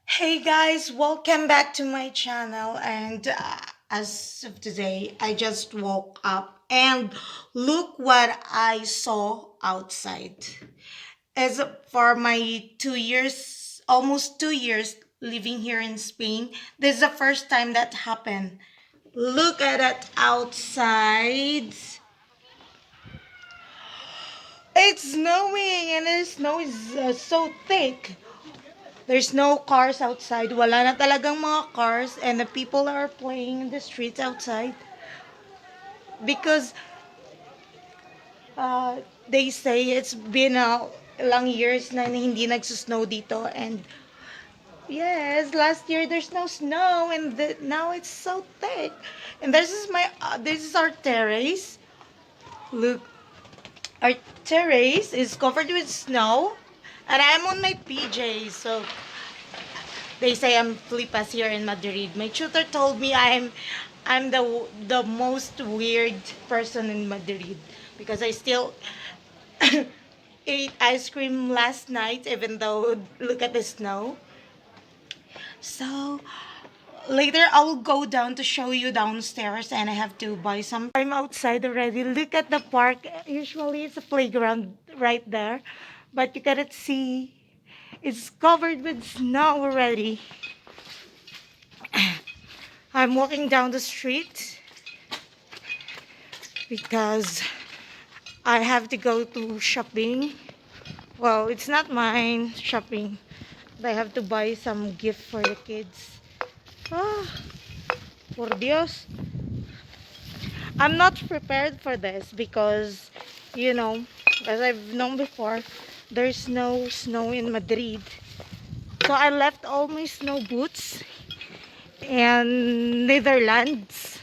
Hey guys, welcome back to my channel. And as of today, I just woke up and look what I saw outside. As for my 2 years, almost 2 years living here in Spain, this is the first time that happened. Look at it outside. It's snowing and the snow is so thick. There's no cars outside. Wala na talagang mga cars and the people are playing in the streets outside because they say it's been ilang years na hindi nagsusnow dito and yes, last year there's no snow and now it's so thick. And this is our terrace. Look, our terrace is covered with snow and I'm on my PJs, so they say I'm flipas here in Madrid. My tutor told me I'm the most weird person in Madrid because I still ate ice cream last night even though look at the snow. So later I will go down to show you downstairs and I have to buy some. I'm outside already. Look at the park. Usually it's a playground right there, but you cannot see. It's covered with snow already. I'm walking down the street because I have to go to shopping. Well, it's not mine shopping. But I have to buy some gift for the kids. Ah, por Dios. I'm not prepared for this because, you know, as I've known before, there's no snow in Madrid. So I left all my snow boots in Netherlands.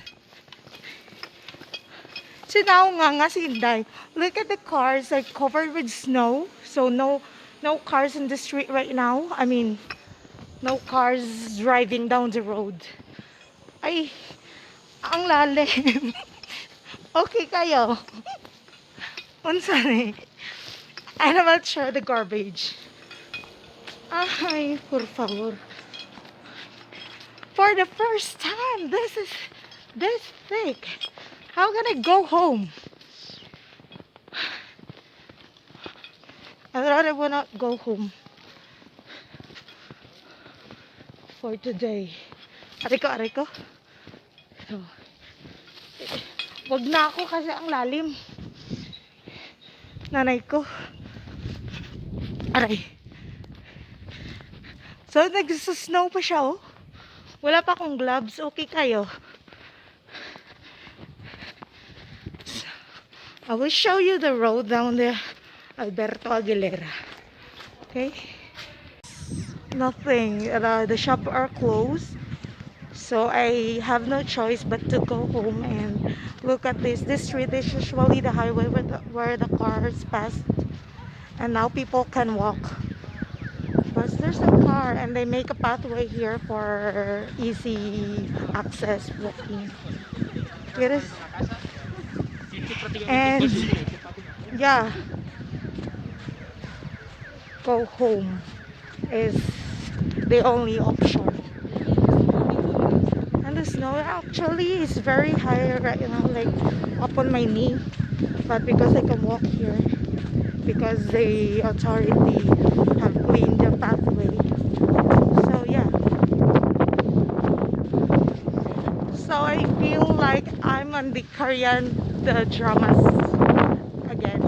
Sinaw nga si Inday. Look at the cars are covered with snow. So no cars in the street right now. I mean, no cars driving down the road. Ay, ang lalim. Okay kayo. Unsa ni? And I will share the garbage. Ay, por favor. For the first time, this is this thick. How can I go home? I rather wanna go home for today. Ariko. So, wag na ako kasi ang lalim. Nanay ko. Aray. So, nagsusnow pa siya, oh. Wala pa akong gloves. Okay kayo. I will show you the road down there. Alberto Aguilera. Okay? Nothing. The shops are closed. So I have no choice but to go home and look at this. This street is usually the highway where the cars pass. And now people can walk. But there's a car and they make a pathway here for easy access walking. It is. And yeah, go home is the only option. And the snow actually is very high right now, like up on my knee. But because I can walk here, because the authority have cleaned the pathway. So yeah. So I feel like I'm on the Korean dramas again.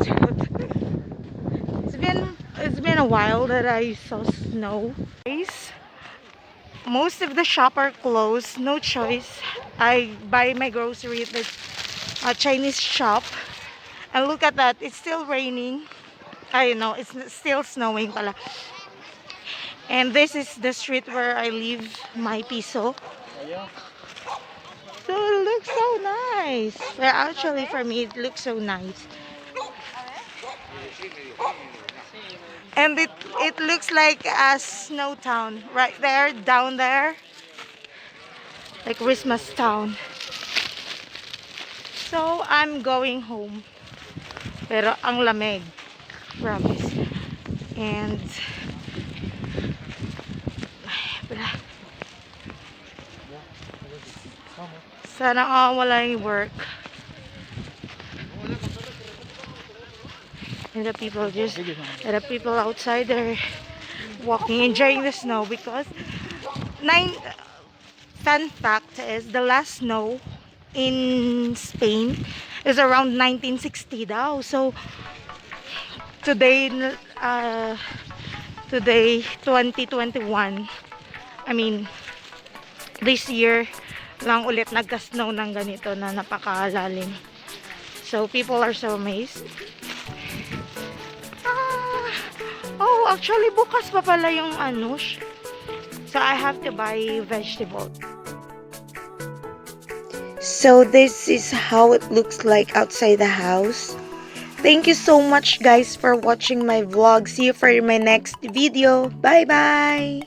It's been a while that I saw snow. Most of the shop are closed. No choice. I buy my grocery at the Chinese shop. And look at that. It's still raining. I know it's still snowing pala. And this is the street where I leave my piso. So it looks so nice. Well, actually for me it looks so nice. And it looks like a snow town right there, down there. Like Christmas town. So I'm going home. Pero ang lamig. Promise. And Sana wala yung work. And the people outside are walking, enjoying the snow because fun fact is the last snow in Spain is around 1960 daw. So today, uh, today 2021, I mean this year lang ulit nagka-snow ng ganito na napakalalim. So people are so amazed. Oh, actually bukas pa pala yung ano. So I have to buy vegetables. So this is how it looks like outside the house. Thank you so much guys for watching my vlog. See you for my next video. Bye bye.